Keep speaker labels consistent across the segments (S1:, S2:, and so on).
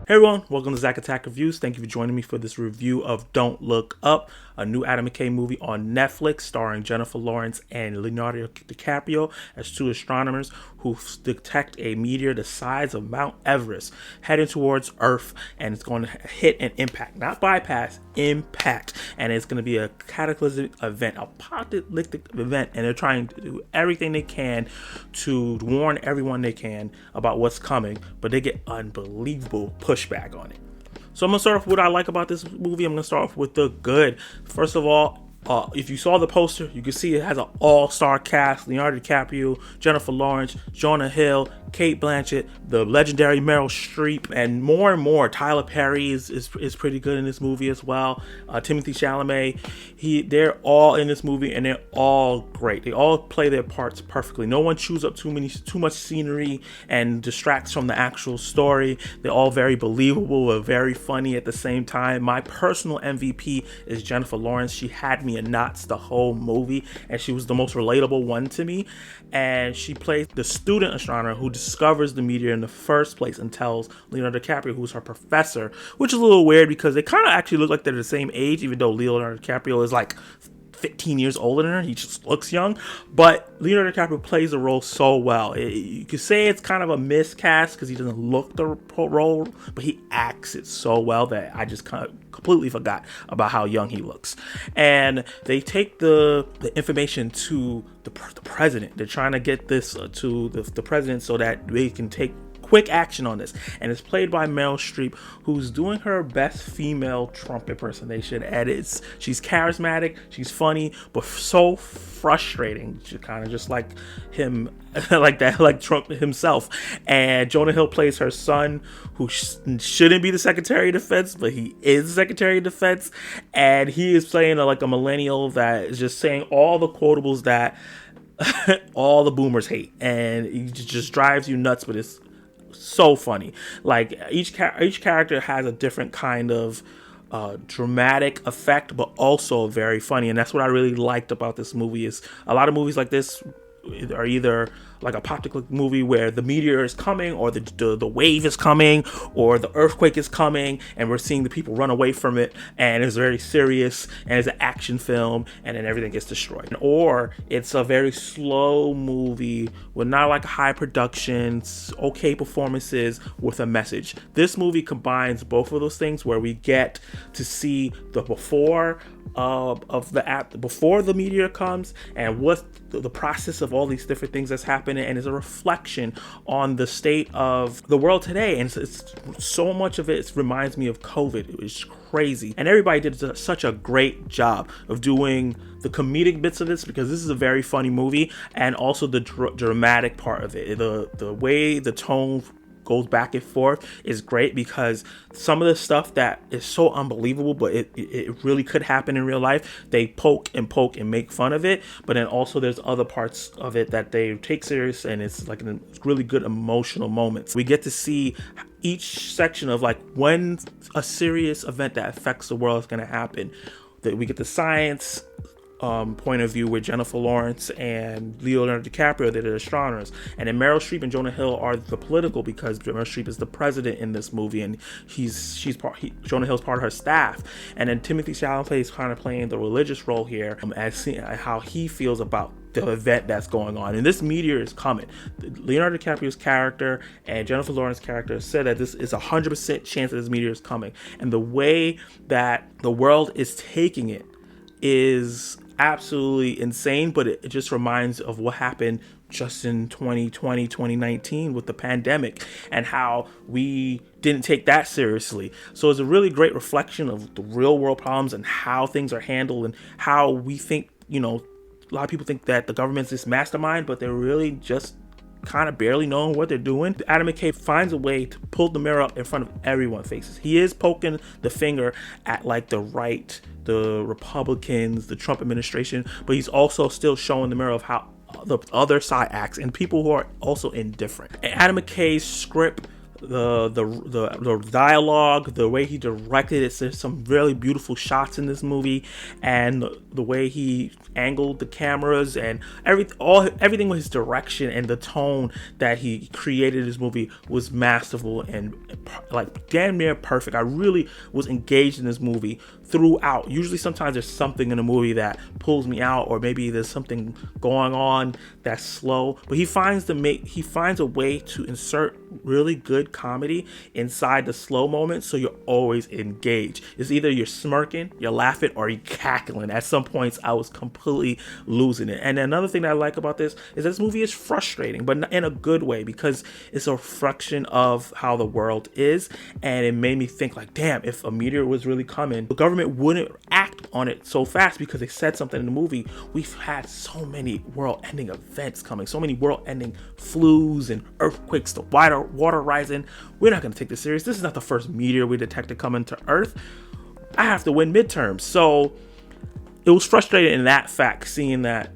S1: Hey everyone, welcome to Zack Attack Reviews. Thank you for joining me for this review of Don't Look Up, a new Adam McKay movie on Netflix starring Jennifer Lawrence and Leonardo DiCaprio as two astronomers who detect a meteor the size of Mount Everest heading towards Earth, and it's going to hit and impact, not bypass, impact. And it's going to be a cataclysmic event, a apocalyptic event, and they're trying to do everything they can to warn everyone they can about what's coming, but they get unbelievable pushback on it. So I'm gonna start off with what I like about this movie. I'm gonna start off with the good. First of all, if you saw the poster, you can see it has an all-star cast: Leonardo DiCaprio, Jennifer Lawrence, Jonah Hill, Cate Blanchett, the legendary Meryl Streep, and more. Tyler Perry is pretty good in this movie as well. Timothée Chalamet, they're all in this movie and they're all great. They all play their parts perfectly. No one chews up too much scenery and distracts from the actual story. They're all very believable and very funny at the same time. My personal MVP is Jennifer Lawrence. She had me in knots the whole movie, and she was the most relatable one to me. And she plays the student astronomer who discovers the meteor in the first place and tells Leonardo DiCaprio, who's her professor, which is a little weird because they kind of actually look like they're the same age, even though Leonardo DiCaprio is like 15 years older than her. He just looks young, but Leonardo DiCaprio plays the role so well. You could say it's kind of a miscast because he doesn't look the role, but he acts it so well that I just kind of completely forgot about how young he looks. And they take the information to the president. They're trying to get this to the president so that they can take quick action on this, and it's played by Meryl Streep, who's doing her best female Trump impersonation, and she's charismatic, she's funny, but so frustrating. She's kind of just like him, like Trump himself. And Jonah Hill plays her son, who shouldn't be the Secretary of Defense, but he is the Secretary of Defense, and he is playing like a millennial that is just saying all the quotables that all the boomers hate, and he just drives you nuts, but it's so funny. Like each character has a different kind of dramatic effect, but also very funny, and that's what I really liked about this movie. Is a lot of movies like this are either like a apocalyptic movie where the meteor is coming, or the wave is coming, or the earthquake is coming, and we're seeing the people run away from it, and it's very serious, and it's an action film, and then everything gets destroyed. Or it's a very slow movie with not like high productions, okay performances with a message. This movie combines both of those things, where we get to see the before before the meteor comes, and what the process of all these different things that's happening, and is a reflection on the state of the world today. And it's so much of it reminds me of COVID. It was crazy, and everybody did such a great job of doing the comedic bits of this, because this is a very funny movie, and also the dramatic part of it. The way the tone goes back and forth is great, because some of the stuff that is so unbelievable, but it really could happen in real life, they poke and make fun of it. But then also there's other parts of it that they take serious, and it's like a really good emotional moments. We get to see each section of like when a serious event that affects the world is going to happen. That we get the science point of view with Jennifer Lawrence and Leonardo DiCaprio, they're the astronomers, and then Meryl Streep and Jonah Hill are the political, because Meryl Streep is the president in this movie, and Jonah Hill's part of her staff. And then Timothée Chalamet is kind of playing the religious role here, as seeing how he feels about the event that's going on. And this meteor is coming. Leonardo DiCaprio's character and Jennifer Lawrence's character said that this is 100% chance that this meteor is coming, and the way that the world is taking it is absolutely insane. But it just reminds of what happened just in 2019 with the pandemic, and how we didn't take that seriously. So it's a really great reflection of the real world problems and how things are handled, and how we think, a lot of people think that the government's this mastermind, but they're really just kind of barely knowing what they're doing. Adam McKay finds a way to pull the mirror up in front of everyone's faces. He is poking the finger at like the right, the Republicans, the Trump administration, but he's also still showing the mirror of how the other side acts, and people who are also indifferent. And Adam McKay's script the dialogue, the way he directed it. There's some really beautiful shots in this movie, and the way he angled the cameras and everything with his direction and the tone that he created this movie was masterful and like damn near perfect. I really was engaged in this movie throughout. Usually sometimes there's something in a movie that pulls me out, or maybe there's something going on that's slow, but he finds a way to insert really good comedy inside the slow moments, so you're always engaged. It's either you're smirking, you're laughing, or you're cackling. At some points I was completely losing it. And another thing that I like about this is this movie is frustrating, but in a good way, because it's a reflection of how the world is, and it made me think like, damn, if a meteor was really coming, the government wouldn't act on it so fast because they said something in the movie. We've had so many world-ending events coming, so many world-ending flus and earthquakes, the water rising. We're not going to take this serious. This is not the first meteor we detected coming to Earth. I have to win midterms. So it was frustrating in that fact, seeing that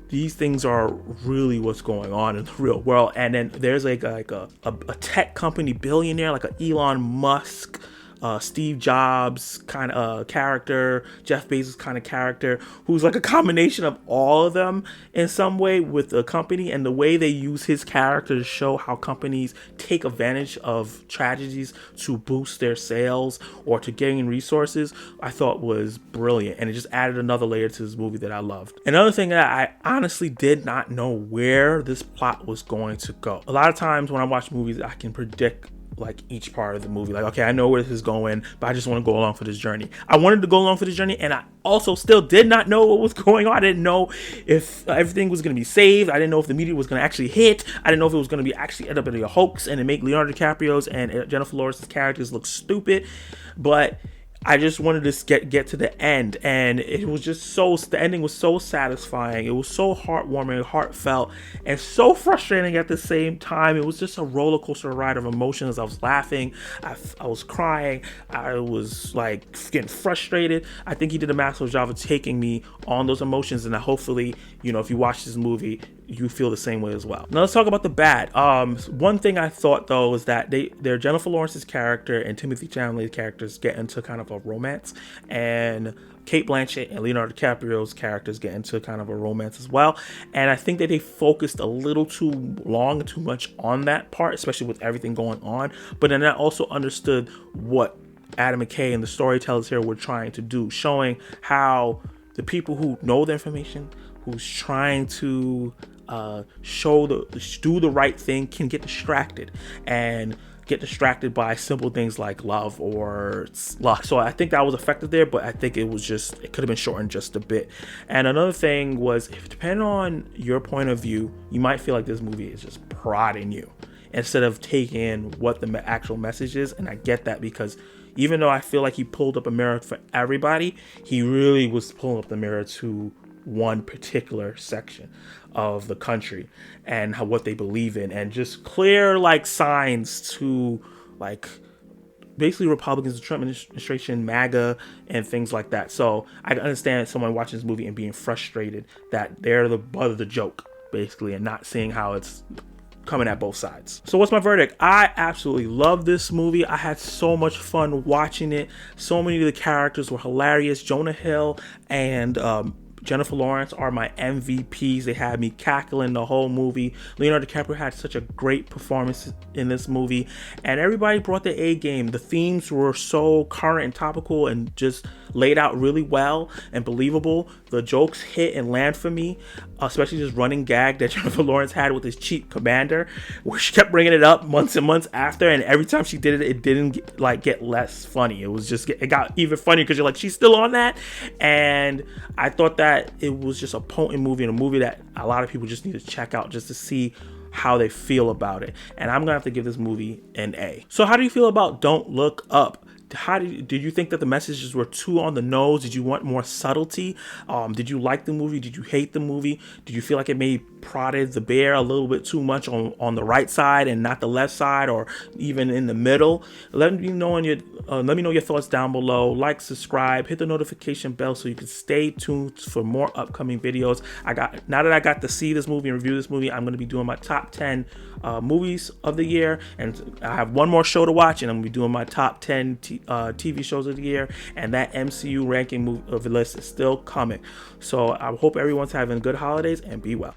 S1: these things are really what's going on in the real world. And then there's like a tech company billionaire, like a Elon Musk, Steve Jobs kind of character, Jeff Bezos kind of character, who's like a combination of all of them in some way with the company, and the way they use his character to show how companies take advantage of tragedies to boost their sales or to gain resources, I thought was brilliant, and it just added another layer to this movie that I loved. Another thing that I honestly did not know where this plot was going to go. A lot of times when I watch movies, I can predict like each part of the movie, like, okay, I know where this is going, but I just want to go along for this journey. I wanted to go along for this journey, and I also still did not know what was going on. I didn't know if everything was going to be saved. I didn't know if the meteor was going to actually hit. I didn't know if it was going to be actually end up in a hoax and to make Leonardo DiCaprio's and Jennifer Lawrence's characters look stupid. But I just wanted to get to the end, and it was just the ending was so satisfying. It was so heartwarming, heartfelt, and so frustrating at the same time. It was just a roller coaster ride of emotions. I was laughing, I was crying, I was like getting frustrated. I think he did a massive job of taking me on those emotions, and hopefully, if you watch this movie, you feel the same way as well. Now let's talk about the bad. One thing I thought though was that their Jennifer Lawrence's character and Timothy Chalamet's characters get into kind of a romance, and Cate Blanchett and Leonardo DiCaprio's characters get into kind of a romance as well. And I think that they focused a little too long, too much on that part, especially with everything going on. But then I also understood what Adam McKay and the storytellers here were trying to do, showing how the people who know the information, who's trying to do the right thing, can get distracted by simple things like love or luck. So I think that was effective there, but I think it could have been shortened just a bit. And another thing was, if depending on your point of view, you might feel like this movie is just prodding you instead of taking in what the actual message is. And I get that, because even though I feel like he pulled up a mirror for everybody, he really was pulling up the mirror to one particular section of the country and what they believe in, and just clear like signs to like basically Republicans, the Trump administration, MAGA, and things like that. So I understand someone watching this movie and being frustrated that they're the butt of the joke basically, and not seeing how it's coming at both sides. So what's my verdict? I absolutely love this movie. I had so much fun watching it. So many of the characters were hilarious. Jonah Hill and Jennifer Lawrence are my MVPs. They had me cackling the whole movie. Leonardo DiCaprio had such a great performance in this movie, and everybody brought their A game. The themes were so current and topical and just laid out really well and believable. The jokes hit and land for me, especially this running gag that Jennifer Lawrence had with his cheap commander, where she kept bringing it up months and months after, and every time she did it, it didn't get less funny. It got even funnier because you're like, she's still on that. And I thought that it was just a potent movie, and a movie that a lot of people just need to check out just to see how they feel about it. And I'm gonna have to give this movie an A. So how do you feel about Don't Look Up? did you think that the messages were too on the nose? Did you want more subtlety? Did you like the movie? Did you hate the movie? Did you feel like it maybe prodded the bear a little bit too much on the right side and not the left side, or even in the middle? Let me know your thoughts down below. Like, subscribe, hit the notification bell so you can stay tuned for more upcoming videos. Now that I got to see this movie and review this movie, I'm going to be doing my top 10 movies of the year, and I have one more show to watch, and I'm going to be doing my top 10 TV shows of the year, and that MCU ranking list is still coming. So I hope everyone's having good holidays, and be well.